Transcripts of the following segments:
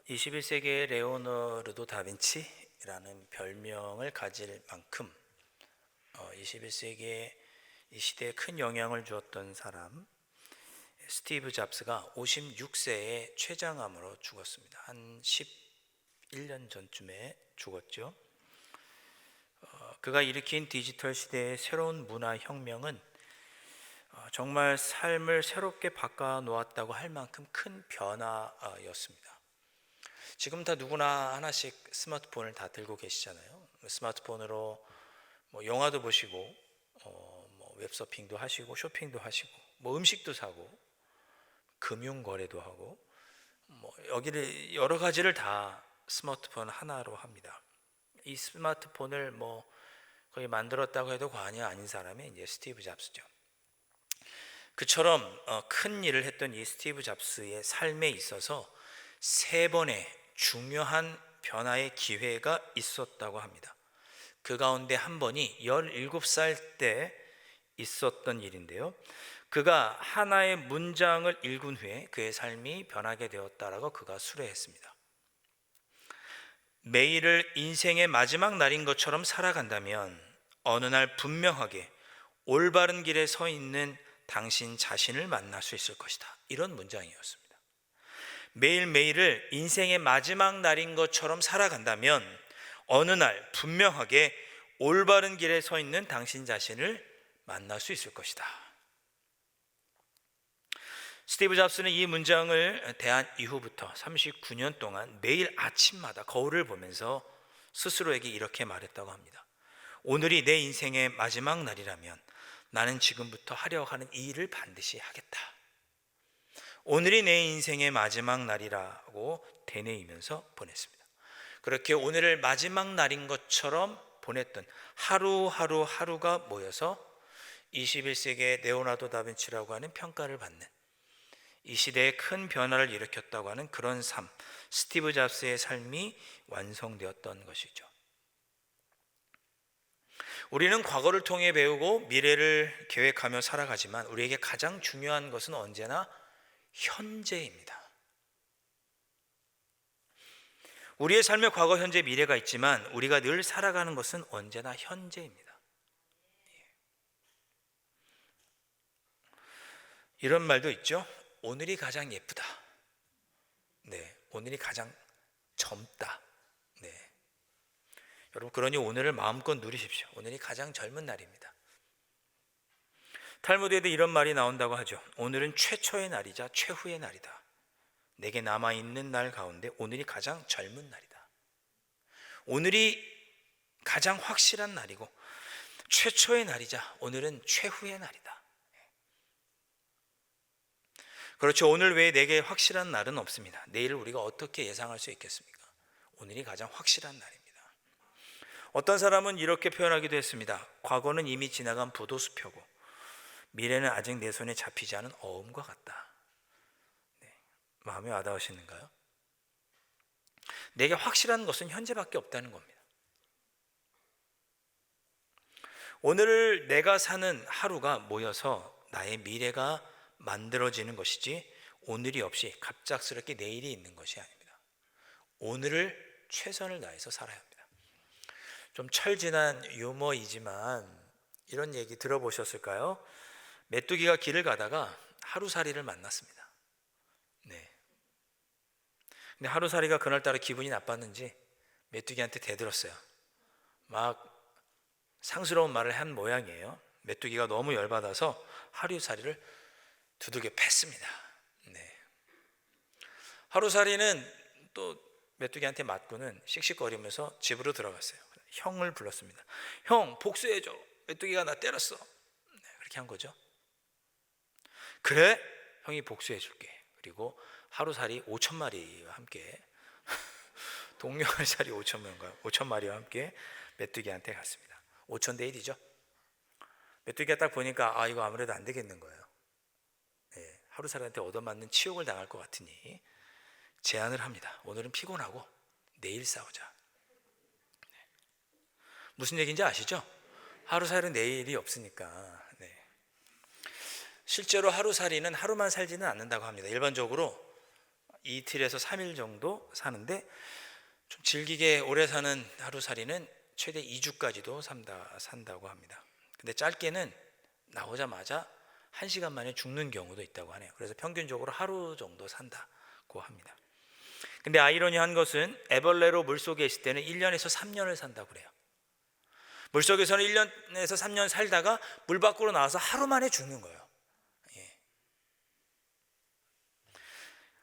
21세기의 레오나르도 다빈치라는 별명을 가질 만큼 21세기에 이 시대에 큰 영향을 주었던 사람 스티브 잡스가 56세에 췌장암으로 죽었습니다. 한 11년 전쯤에 죽었죠. 그가 일으킨 디지털 시대의 새로운 문화 혁명은 정말 삶을 새롭게 바꿔놓았다고 할 만큼 큰 변화였습니다. 지금 다 누구나 하나씩 스마트폰을 다 들고 계시잖아요. 스마트폰으로 영화도 보시고 웹서핑도 하시고 쇼핑도 하시고 음식도 사고 금융 거래도 하고 여기를 여러 가지를 다 스마트폰 하나로 합니다. 이 스마트폰을 거의 만들었다고 해도 과언이 아닌 사람이 이제 스티브 잡스죠. 그처럼 큰 일을 했던 이 스티브 잡스의 삶에 있어서 3번의 중요한 변화의 기회가 있었다고 합니다. 그 가운데 한 번이 17살 때 있었던 일인데요. 그가 하나의 문장을 읽은 후에 그의 삶이 변하게 되었다라고 그가 수레했습니다. 매일을 인생의 마지막 날인 것처럼 살아간다면 어느 날 분명하게 올바른 길에 서 있는 당신 자신을 만날 수 있을 것이다. 이런 문장이었습니다. 매일매일을 인생의 마지막 날인 것처럼 살아간다면 어느 날 분명하게 올바른 길에 서 있는 당신 자신을 만날 수 있을 것이다. 스티브 잡스는 이 문장을 대한 이후부터 39년 동안 매일 아침마다 거울을 보면서 스스로에게 이렇게 말했다고 합니다. 오늘이 내 인생의 마지막 날이라면 나는 지금부터 하려고 하는 이 일을 반드시 하겠다. 오늘이 내 인생의 마지막 날이라고 되뇌이면서 보냈습니다. 그렇게 오늘을 마지막 날인 것처럼 보냈던 하루가 모여서 21세기의 레오나르도 다빈치라고 하는 평가를 받는 이 시대에 큰 변화를 일으켰다고 하는 그런 삶, 스티브 잡스의 삶이 완성되었던 것이죠. 우리는 과거를 통해 배우고 미래를 계획하며 살아가지만 우리에게 가장 중요한 것은 언제나 현재입니다. 우리의 삶의 과거, 현재, 미래가 있지만 우리가 늘 살아가는 것은 언제나 현재입니다. 이런 말도 있죠. 오늘이 가장 예쁘다. 네, 오늘이 가장 젊다. 네, 여러분 그러니 오늘을 마음껏 누리십시오. 오늘이 가장 젊은 날입니다. 탈무드에도 이런 말이 나온다고 하죠. 오늘은 최초의 날이자 최후의 날이다. 내게 남아있는 날 가운데 오늘이 가장 젊은 날이다. 오늘이 가장 확실한 날이고 최초의 날이자 오늘은 최후의 날이다. 그렇죠. 오늘 외에 내게 확실한 날은 없습니다. 내일을 우리가 어떻게 예상할 수 있겠습니까? 오늘이 가장 확실한 날입니다. 어떤 사람은 이렇게 표현하기도 했습니다. 과거는 이미 지나간 부도수표고 미래는 아직 내 손에 잡히지 않은 어음과 같다. 네, 마음에 와닿으시는가요? 내게 확실한 것은 현재밖에 없다는 겁니다. 오늘을 내가 사는 하루가 모여서 나의 미래가 만들어지는 것이지 오늘이 없이 갑작스럽게 내일이 있는 것이 아닙니다. 오늘을 최선을 다해서 살아야 합니다. 좀 철진한 유머이지만 이런 얘기 들어보셨을까요? 메뚜기가 길을 가다가 하루살이를 만났습니다. 네. 근데 하루살이가 그날따라 기분이 나빴는지 메뚜기한테 대들었어요. 막 상스러운 말을 한 모양이에요. 메뚜기가 너무 열받아서 하루살이를 두들겨 팼습니다. 네. 하루살이는 또 메뚜기한테 맞고는 씩씩거리면서 집으로 들어갔어요. 형을 불렀습니다. 형, 복수해줘. 메뚜기가 나 때렸어. 네, 그렇게 한 거죠. 그래? 형이 복수해줄게. 그리고 하루살이 5,000마리와 함께 동료 하루살이 5,000마리와 함께 메뚜기한테 갔습니다. 5,000대 1이죠. 메뚜기가 딱 보니까 이거 아무래도 안 되겠는 거예요. 네, 하루살이한테 얻어맞는 치욕을 당할 것 같으니 제안을 합니다. 오늘은 피곤하고 내일 싸우자. 네. 무슨 얘기인지 아시죠? 하루살이는 내일이 없으니까. 네. 실제로 하루살이는 하루만 살지는 않는다고 합니다. 일반적으로 이틀에서 3일 정도 사는데, 좀 질기게 오래 사는 하루살이는 최대 2주까지도 산다고 합니다. 근데 짧게는 나오자마자 1시간 만에 죽는 경우도 있다고 하네요. 그래서 평균적으로 하루 정도 산다고 합니다. 근데 아이러니한 것은 애벌레로 물속에 있을 때는 1년에서 3년을 산다고 그래요. 물속에서는 1년에서 3년 살다가 물 밖으로 나와서 하루 만에 죽는 거예요. 예.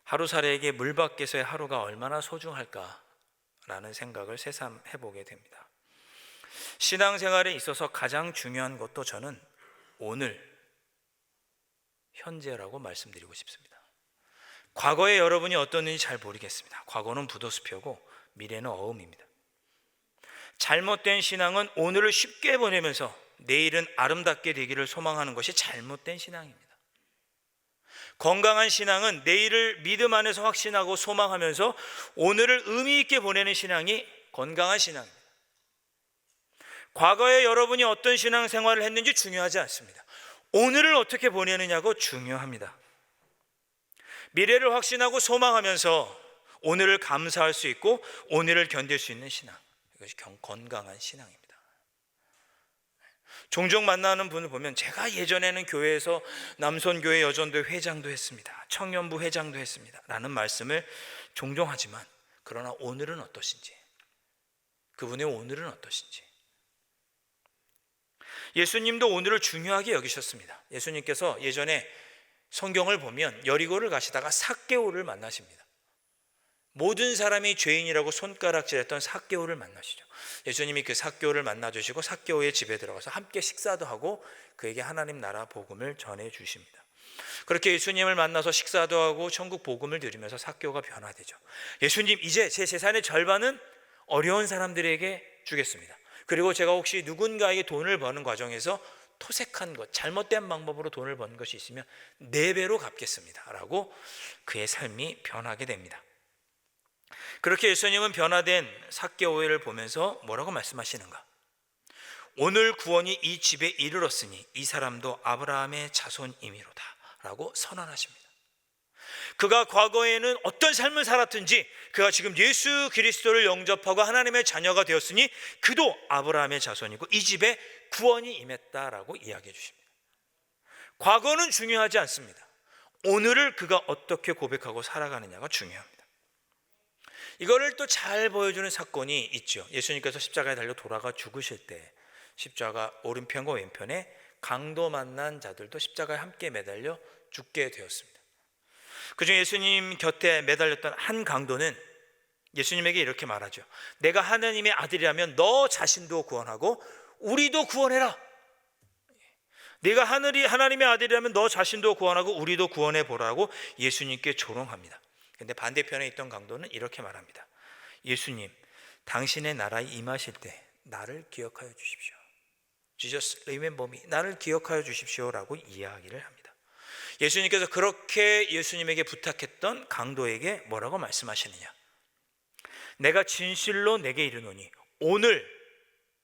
하루살이에게 물 밖에서의 하루가 얼마나 소중할까라는 생각을 새삼 해보게 됩니다. 신앙생활에 있어서 가장 중요한 것도 저는 오늘, 현재라고 말씀드리고 싶습니다. 과거에 여러분이 어떠는지 잘 모르겠습니다. 과거는 부도수표고 미래는 어음입니다. 잘못된 신앙은 오늘을 쉽게 보내면서 내일은 아름답게 되기를 소망하는 것이 잘못된 신앙입니다. 건강한 신앙은 내일을 믿음 안에서 확신하고 소망하면서 오늘을 의미 있게 보내는 신앙이 건강한 신앙입니다. 과거에 여러분이 어떤 신앙생활을 했는지 중요하지 않습니다. 오늘을 어떻게 보내느냐고 중요합니다. 미래를 확신하고 소망하면서 오늘을 감사할 수 있고 오늘을 견딜 수 있는 신앙, 이것이 건강한 신앙입니다. 종종 만나는 분을 보면, 제가 예전에는 교회에서 남선교회 여전도 회장도 했습니다, 청년부 회장도 했습니다 라는 말씀을 종종 하지만, 그러나 오늘은 어떠신지, 그분의 오늘은 어떠신지. 예수님도 오늘을 중요하게 여기셨습니다. 예수님께서 예전에 성경을 보면 여리고를 가시다가 삭개오를 만나십니다. 모든 사람이 죄인이라고 손가락질했던 삭개오를 만나시죠. 예수님이 그 삭개오를 만나주시고 삭개오의 집에 들어가서 함께 식사도 하고 그에게 하나님 나라 복음을 전해주십니다. 그렇게 예수님을 만나서 식사도 하고 천국 복음을 들으면서 삭개오가 변화되죠. 예수님, 이제 제 재산의 절반은 어려운 사람들에게 주겠습니다. 그리고 제가 혹시 누군가에게 돈을 버는 과정에서 토색한 것, 잘못된 방법으로 돈을 번 것이 있으면 4배로 갚겠습니다 라고 그의 삶이 변하게 됩니다. 그렇게 예수님은 변화된 삭개오를 보면서 뭐라고 말씀하시는가? 오늘 구원이 이 집에 이르렀으니 이 사람도 아브라함의 자손임이로다 라고 선언하십니다. 그가 과거에는 어떤 삶을 살았든지 그가 지금 예수 그리스도를 영접하고 하나님의 자녀가 되었으니 그도 아브라함의 자손이고 이 집에 구원이 임했다라고 이야기해 주십니다. 과거는 중요하지 않습니다. 오늘을 그가 어떻게 고백하고 살아가느냐가 중요합니다. 이거를 또 잘 보여주는 사건이 있죠. 예수님께서 십자가에 달려 돌아가 죽으실 때 십자가 오른편과 왼편에 강도 만난 자들도 십자가에 함께 매달려 죽게 되었습니다. 그중에 예수님 곁에 매달렸던 한 강도는 예수님에게 이렇게 말하죠. 내가 하나님의 아들이라면 너 자신도 구원하고 우리도 구원해라. 네가 하나님의 아들이라면 너 자신도 구원하고 우리도 구원해 보라고 예수님께 조롱합니다. 그런데 반대편에 있던 강도는 이렇게 말합니다. 예수님, 당신의 나라에 임하실 때 나를 기억하여 주십시오. Jesus, remember me. 나를 기억하여 주십시오라고 이야기를 합니다. 예수님께서 그렇게 예수님에게 부탁했던 강도에게 뭐라고 말씀하시느냐? 내가 진실로 내게 이르노니 오늘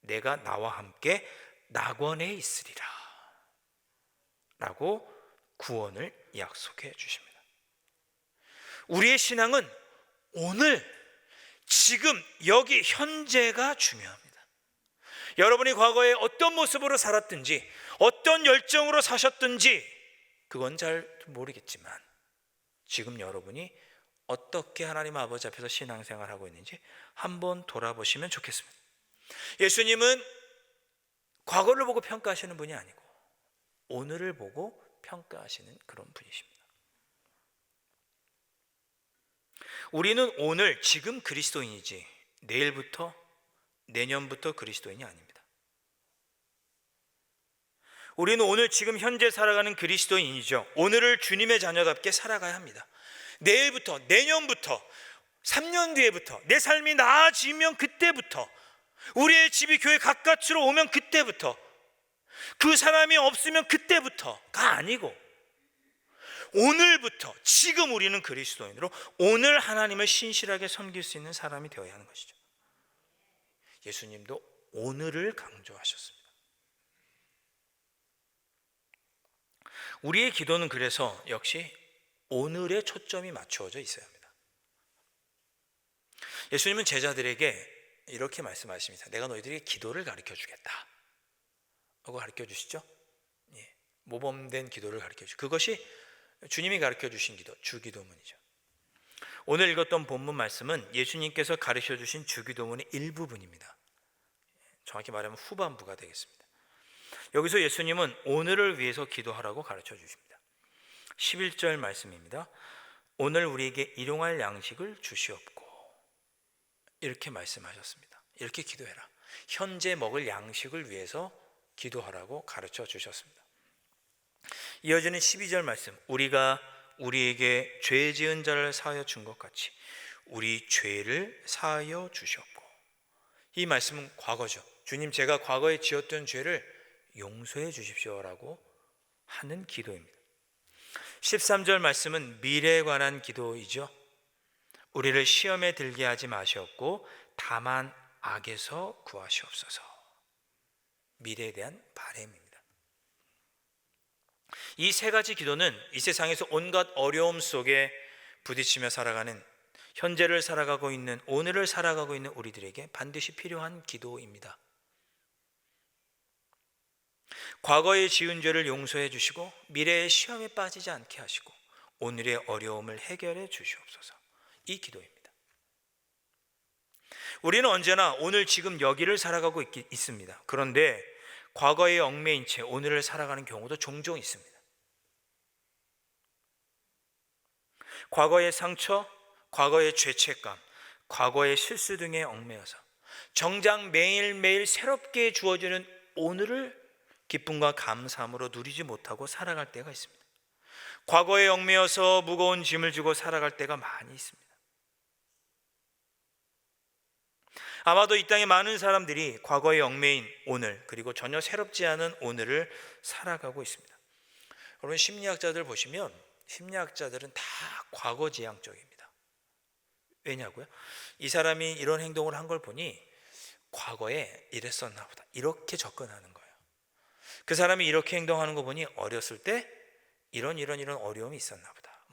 내가 나와 함께 낙원에 있으리라 라고 구원을 약속해 주십니다. 우리의 신앙은 오늘, 지금, 여기, 현재가 중요합니다. 여러분이 과거에 어떤 모습으로 살았든지 어떤 열정으로 사셨든지 그건 잘 모르겠지만 지금 여러분이 어떻게 하나님 아버지 앞에서 신앙생활하고 있는지 한번 돌아보시면 좋겠습니다. 예수님은 과거를 보고 평가하시는 분이 아니고 오늘을 보고 평가하시는 그런 분이십니다. 우리는 오늘, 지금 그리스도인이지 내일부터, 내년부터 그리스도인이 아닙니다. 우리는 오늘, 지금, 현재 살아가는 그리스도인이죠. 오늘을 주님의 자녀답게 살아가야 합니다. 내일부터, 내년부터, 3년 뒤에부터, 내 삶이 나아지면 그때부터, 우리의 집이 교회 가까스로 오면 그때부터, 그 사람이 없으면 그때부터가 아니고 오늘부터, 지금 우리는 그리스도인으로 오늘 하나님을 신실하게 섬길 수 있는 사람이 되어야 하는 것이죠. 예수님도 오늘을 강조하셨습니다. 우리의 기도는 그래서 역시 오늘에 초점이 맞추어져 있어야 합니다. 예수님은 제자들에게 이렇게 말씀하십니다. 내가 너희들에게 기도를 가르쳐 주겠다 하고 가르쳐 주시죠. 예, 모범된 기도를 가르쳐 주시죠. 그것이 주님이 가르쳐 주신 기도, 주기도문이죠. 오늘 읽었던 본문 말씀은 예수님께서 가르쳐 주신 주기도문의 일부분입니다. 정확히 말하면 후반부가 되겠습니다. 여기서 예수님은 오늘을 위해서 기도하라고 가르쳐 주십니다. 11절 말씀입니다. 오늘 우리에게 일용할 양식을 주시옵고, 이렇게 말씀하셨습니다. 이렇게 기도해라. 현재 먹을 양식을 위해서 기도하라고 가르쳐 주셨습니다. 이어지는 12절 말씀, 우리가 우리에게 죄 지은 자를 사하여 준 것 같이 우리 죄를 사하여 주시옵고. 이 말씀은 과거죠. 주님, 제가 과거에 지었던 죄를 용서해 주십시오라고 하는 기도입니다. 13절 말씀은 미래에 관한 기도이죠. 우리를 시험에 들게 하지 마시옵고 다만 악에서 구하시옵소서. 미래에 대한 바람입니다. 이 세 가지 기도는 이 세상에서 온갖 어려움 속에 부딪히며 살아가는, 현재를 살아가고 있는, 오늘을 살아가고 있는 우리들에게 반드시 필요한 기도입니다. 과거에 지은 죄를 용서해 주시고 미래의 시험에 빠지지 않게 하시고 오늘의 어려움을 해결해 주시옵소서. 이 기도입니다. 우리는 언제나 오늘 지금 여기를 살아가고 있습니다. 그런데 과거에 얽매인 채 오늘을 살아가는 경우도 종종 있습니다. 과거의 상처, 과거의 죄책감, 과거의 실수 등에 얽매여서 정작 매일매일 새롭게 주어지는 오늘을 기쁨과 감사함으로 누리지 못하고 살아갈 때가 있습니다. 과거에 얽매여서 무거운 짐을 지고 살아갈 때가 많이 있습니다. 아마도 이 땅에 많은 사람들이 과거에 얽매인 오늘, 그리고 전혀 새롭지 않은 오늘을 살아가고 있습니다. 여러분, 심리학자들 보시면 심리학자들은 다 과거지향적입니다. 왜냐고요? 이 사람이 이런 행동을 한 걸 보니 과거에 이랬었나 보다, 이렇게 접근하는 거예요. 그 사람이 이렇게 행동하는 거 보니 어렸을 때 이런 어려움이 있었나 보다,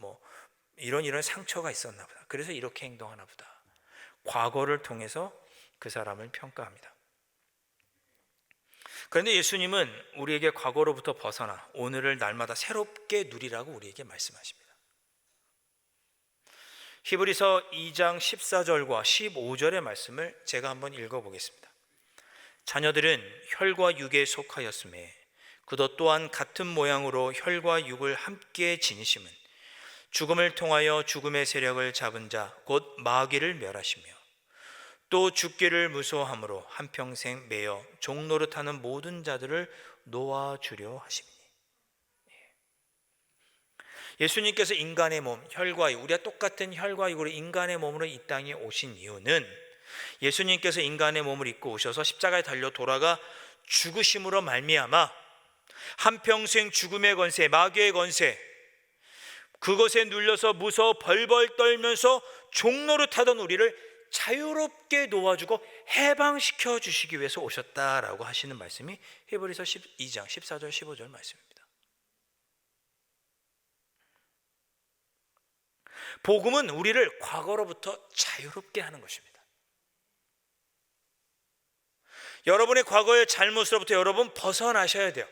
이런 상처가 있었나 보다, 그래서 이렇게 행동하나 보다. 과거를 통해서 그 사람을 평가합니다. 그런데 예수님은 우리에게 과거로부터 벗어나 오늘을 날마다 새롭게 누리라고 우리에게 말씀하십니다. 히브리서 2장 14절과 15절의 말씀을 제가 한번 읽어보겠습니다. 자녀들은 혈과 육에 속하였음에 그도 또한 같은 모양으로 혈과 육을 함께 지니심은 죽음을 통하여 죽음의 세력을 잡은 자 곧 마귀를 멸하시며 또 죽기를 무서워함으로 한평생 매여 종노릇하는 모든 자들을 놓아주려 하십니. 예수님께서 인간의 몸, 혈과 육, 우리가 똑같은 혈과 육으로 인간의 몸으로 이 땅에 오신 이유는 예수님께서 인간의 몸을 입고 오셔서 십자가에 달려 돌아가 죽으심으로 말미암아 한평생 죽음의 권세, 마귀의 권세, 그것에 눌려서 무서워 벌벌 떨면서 종노릇하던 우리를 자유롭게 놓아주고 해방시켜 주시기 위해서 오셨다라고 하시는 말씀이 히브리서 12장 14절 15절 말씀입니다. 복음은 우리를 과거로부터 자유롭게 하는 것입니다. 여러분의 과거의 잘못으로부터 여러분 벗어나셔야 돼요.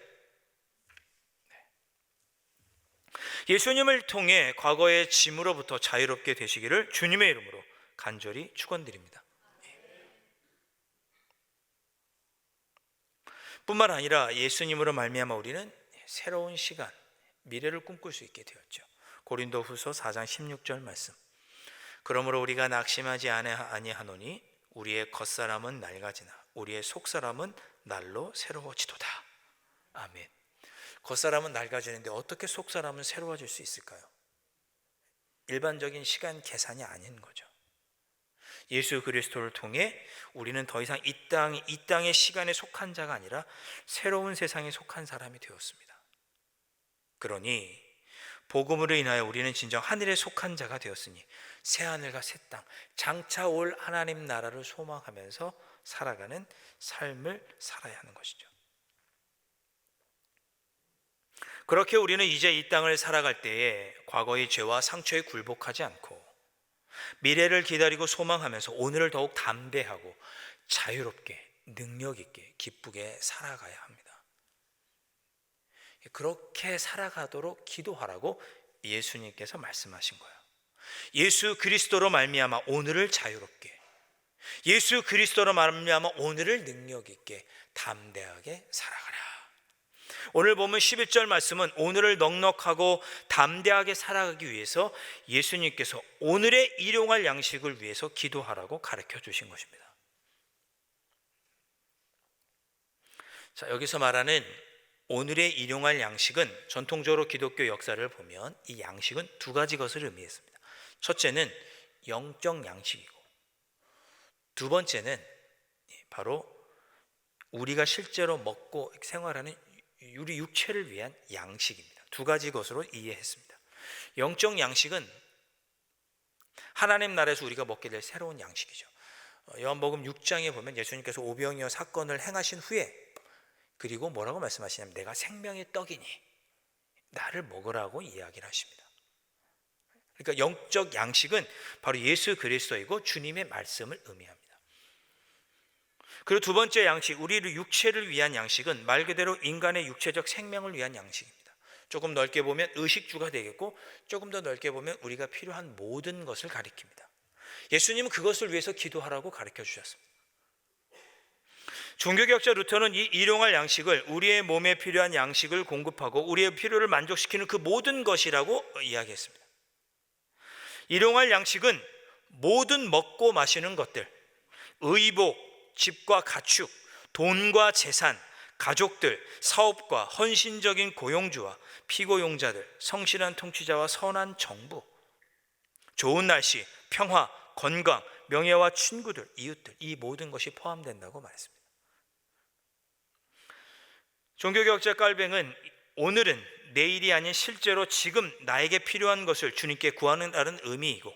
예수님을 통해 과거의 짐으로부터 자유롭게 되시기를 주님의 이름으로 간절히 축원드립니다. 뿐만 아니라 예수님으로 말미암아 우리는 새로운 시간, 미래를 꿈꿀 수 있게 되었죠. 고린도후서 4장 16절 말씀. 그러므로 우리가 낙심하지 아니하노니 우리의 겉사람은 낡아지나 우리의 속사람은 날로 새로워지도다. 아멘. 겉사람은 낡아지는데 어떻게 속사람은 새로워질 수 있을까요? 일반적인 시간 계산이 아닌 거죠. 예수 그리스도를 통해 우리는 더 이상 이 땅의 시간에 속한 자가 아니라 새로운 세상에 속한 사람이 되었습니다. 그러니 복음으로 인하여 우리는 진정 하늘에 속한 자가 되었으니 새하늘과 새 땅, 장차 올 하나님 나라를 소망하면서 살아가는 삶을 살아야 하는 것이죠. 그렇게 우리는 이제 이 땅을 살아갈 때에 과거의 죄와 상처에 굴복하지 않고 미래를 기다리고 소망하면서 오늘을 더욱 담대하고 자유롭게 능력 있게 기쁘게 살아가야 합니다. 그렇게 살아가도록 기도하라고 예수님께서 말씀하신 거예요. 예수 그리스도로 말미암아 오늘을 자유롭게, 예수 그리스도로 말미암아 오늘을 능력 있게 담대하게 살아가라. 오늘 보면 11절 말씀은 오늘을 넉넉하고 담대하게 살아가기 위해서 예수님께서 오늘의 일용할 양식을 위해서 기도하라고 가르쳐 주신 것입니다. 자, 여기서 말하는 오늘의 일용할 양식은 전통적으로 기독교 역사를 보면 이 양식은 두 가지 것을 의미했습니다. 첫째는 영적 양식이고, 두 번째는 바로 우리가 실제로 먹고 생활하는 우리 육체를 위한 양식입니다. 두 가지 것으로 이해했습니다. 영적 양식은 하나님 나라에서 우리가 먹게 될 새로운 양식이죠. 요한복음 6장에 보면 예수님께서 오병이어 사건을 행하신 후에 그리고 뭐라고 말씀하시냐면 내가 생명의 떡이니 나를 먹으라고 이야기를 하십니다. 그러니까 영적 양식은 바로 예수 그리스도이고 주님의 말씀을 의미합니다. 그리고 두 번째 양식, 우리를 육체를 위한 양식은 말 그대로 인간의 육체적 생명을 위한 양식입니다. 조금 넓게 보면 의식주가 되겠고, 조금 더 넓게 보면 우리가 필요한 모든 것을 가리킵니다. 예수님은 그것을 위해서 기도하라고 가르쳐 주셨습니다. 종교개혁자 루터는 이 일용할 양식을 우리의 몸에 필요한 양식을 공급하고 우리의 필요를 만족시키는 그 모든 것이라고 이야기했습니다. 일용할 양식은 모든 먹고 마시는 것들, 의복, 집과 가축, 돈과 재산, 가족들, 사업과 헌신적인 고용주와 피고용자들, 성실한 통치자와 선한 정부, 좋은 날씨, 평화, 건강, 명예와 친구들, 이웃들, 이 모든 것이 포함된다고 말했습니다. 종교개혁자 깔뱅은 오늘은 내일이 아닌 실제로 지금 나에게 필요한 것을 주님께 구하는 다른 의미이고,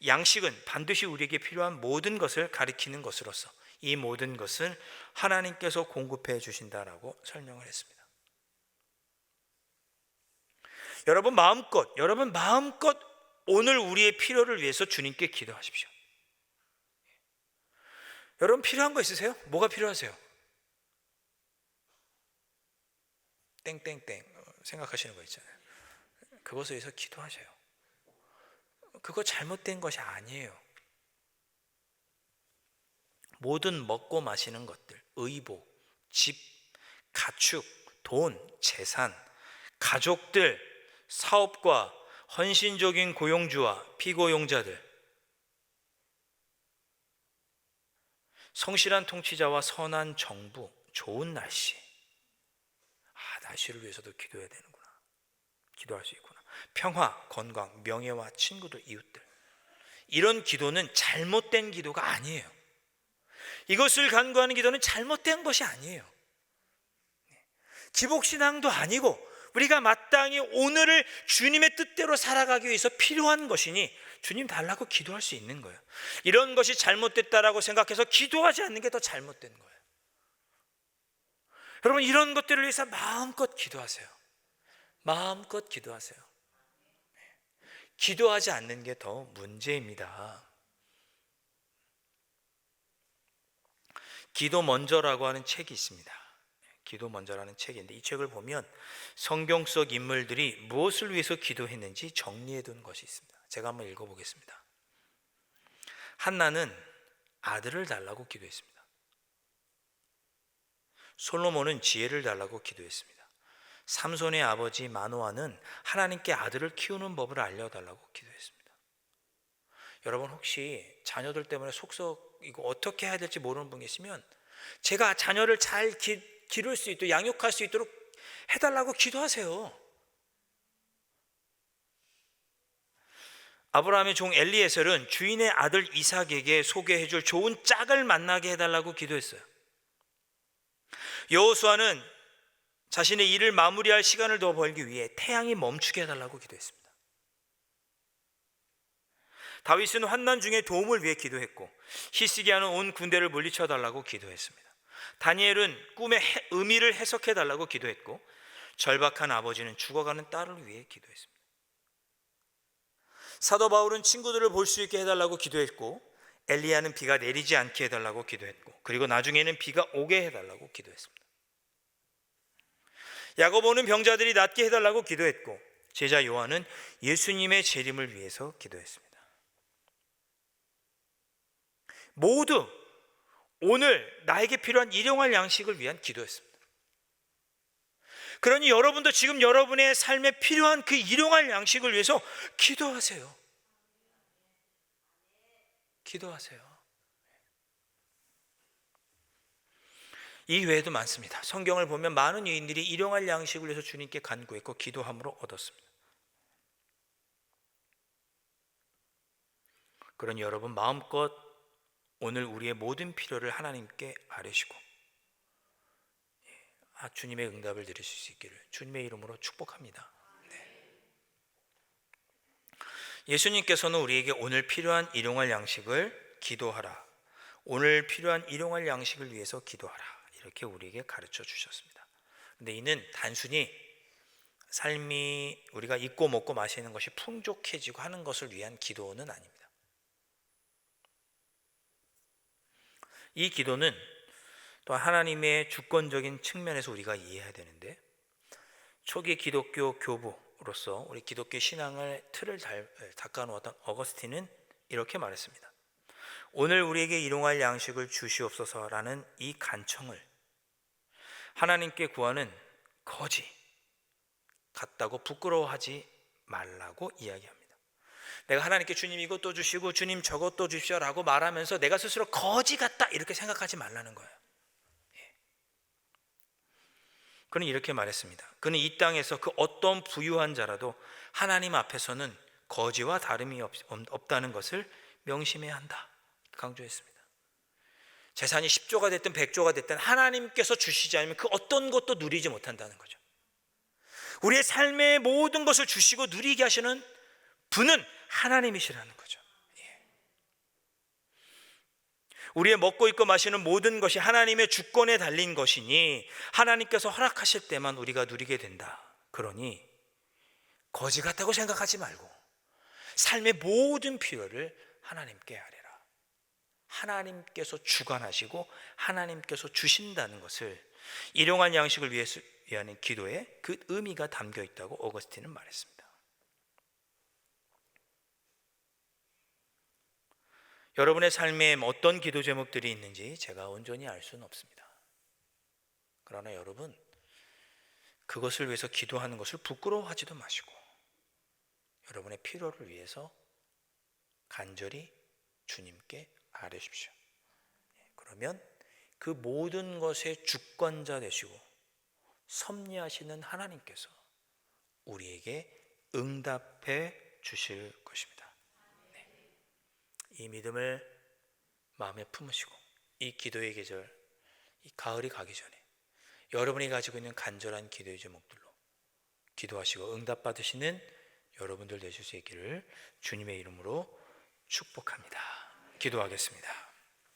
양식은 반드시 우리에게 필요한 모든 것을 가리키는 것으로서 이 모든 것을 하나님께서 공급해 주신다라고 설명을 했습니다. 여러분 마음껏 오늘 우리의 필요를 위해서 주님께 기도하십시오. 여러분 필요한 거 있으세요? 뭐가 필요하세요? 땡땡땡 생각하시는 거 있잖아요. 그것에 의해서 기도하셔요. 그거 잘못된 것이 아니에요. 모든 먹고 마시는 것들, 의복, 집, 가축, 돈, 재산, 가족들, 사업과 헌신적인 고용주와 피고용자들, 성실한 통치자와 선한 정부, 좋은 날씨. 날씨를 위해서도 기도해야 되는구나. 기도할 수 있구나. 평화, 건강, 명예와 친구들, 이웃들. 이런 기도는 잘못된 기도가 아니에요. 이것을 간구하는 기도는 잘못된 것이 아니에요. 기복신앙도 아니고 우리가 마땅히 오늘을 주님의 뜻대로 살아가기 위해서 필요한 것이니 주님 달라고 기도할 수 있는 거예요. 이런 것이 잘못됐다라고 생각해서 기도하지 않는 게 더 잘못된 거예요. 여러분 이런 것들을 위해서 마음껏 기도하세요. 마음껏 기도하세요. 기도하지 않는 게 더 문제입니다. 기도 먼저라고 하는 책이 있습니다. 기도 먼저라는 책인데 이 책을 보면 성경 속 인물들이 무엇을 위해서 기도했는지 정리해 둔 것이 있습니다. 제가 한번 읽어보겠습니다. 한나는 아들을 달라고 기도했습니다. 솔로몬은 지혜를 달라고 기도했습니다. 삼손의 아버지 마노아는 하나님께 아들을 키우는 법을 알려달라고 기도했습니다. 여러분 혹시 자녀들 때문에 속썩이고 어떻게 해야 될지 모르는 분 계시면 제가 자녀를 잘 기를 수 있도록 양육할 수 있도록 해달라고 기도하세요. 아브라함의 종 엘리에셀은 주인의 아들 이삭에게 소개해줄 좋은 짝을 만나게 해달라고 기도했어요. 여호수아는 자신의 일을 마무리할 시간을 더 벌기 위해 태양이 멈추게 해달라고 기도했습니다. 다윗은 환난 중에 도움을 위해 기도했고 히스기야는 온 군대를 물리쳐 달라고 기도했습니다. 다니엘은 꿈의 의미를 해석해 달라고 기도했고 절박한 아버지는 죽어가는 딸을 위해 기도했습니다. 사도 바울은 친구들을 볼 수 있게 해달라고 기도했고, 엘리야는 비가 내리지 않게 해달라고 기도했고, 그리고 나중에는 비가 오게 해달라고 기도했습니다. 야고보는 병자들이 낫게 해달라고 기도했고, 제자 요한은 예수님의 재림을 위해서 기도했습니다. 모두 오늘 나에게 필요한 일용할 양식을 위한 기도였습니다. 그러니 여러분도 지금 여러분의 삶에 필요한 그 일용할 양식을 위해서 기도하세요. 기도하세요. 이 외에도 많습니다. 성경을 보면 많은 유인들이 일용할 양식을 위해서 주님께 간구했고 기도함으로 얻었습니다. 그러니 여러분 마음껏 오늘 우리의 모든 필요를 하나님께 아뢰시고 주님의 응답을 드릴 수 있기를 주님의 이름으로 축복합니다. 네. 예수님께서는 우리에게 오늘 필요한 일용할 양식을 기도하라, 오늘 필요한 일용할 양식을 위해서 기도하라, 이렇게 우리에게 가르쳐 주셨습니다. 근데 이는 단순히 삶이 우리가 입고 먹고 마시는 것이 풍족해지고 하는 것을 위한 기도는 아닙니다. 이 기도는 또 하나님의 주권적인 측면에서 우리가 이해해야 되는데, 초기 기독교 교부로서 우리 기독교 신앙의 틀을 닦아놓았던 어거스틴은 이렇게 말했습니다. 오늘 우리에게 일용할 양식을 주시옵소서라는 이 간청을 하나님께 구하는 거지 같다고 부끄러워하지 말라고 이야기합니다. 내가 하나님께 주님 이것도 주시고 주님 저것도 주십시오라고 말하면서 내가 스스로 거지 같다 이렇게 생각하지 말라는 거예요. 그는 이렇게 말했습니다. 그는 이 땅에서 그 어떤 부유한 자라도 하나님 앞에서는 거지와 다름이 없다는 것을 명심해야 한다 강조했습니다. 재산이 10조가 됐든 100조가 됐든 하나님께서 주시지 않으면 그 어떤 것도 누리지 못한다는 거죠. 우리의 삶의 모든 것을 주시고 누리게 하시는 분은 하나님이시라는 거죠. 우리의 먹고 입고 마시는 모든 것이 하나님의 주권에 달린 것이니 하나님께서 허락하실 때만 우리가 누리게 된다. 그러니 거지 같다고 생각하지 말고 삶의 모든 필요를 하나님께 아뢰라. 하나님께서 주관하시고 하나님께서 주신다는 것을 일용할 양식을 위하는 기도에 그 의미가 담겨 있다고 어거스틴은 말했습니다. 여러분의 삶에 어떤 기도 제목들이 있는지 제가 온전히 알 수는 없습니다. 그러나 여러분 그것을 위해서 기도하는 것을 부끄러워하지도 마시고 여러분의 필요를 위해서 간절히 주님께 아뢰십시오. 그러면 그 모든 것의 주권자 되시고 섭리하시는 하나님께서 우리에게 응답해 주실 것입니다. 이 믿음을 마음에 품으시고 이 기도의 계절, 이 가을이 가기 전에 여러분이 가지고 있는 간절한 기도의 제목들로 기도하시고 응답받으시는 여러분들 되실 수 있기를 주님의 이름으로 축복합니다. 기도하겠습니다.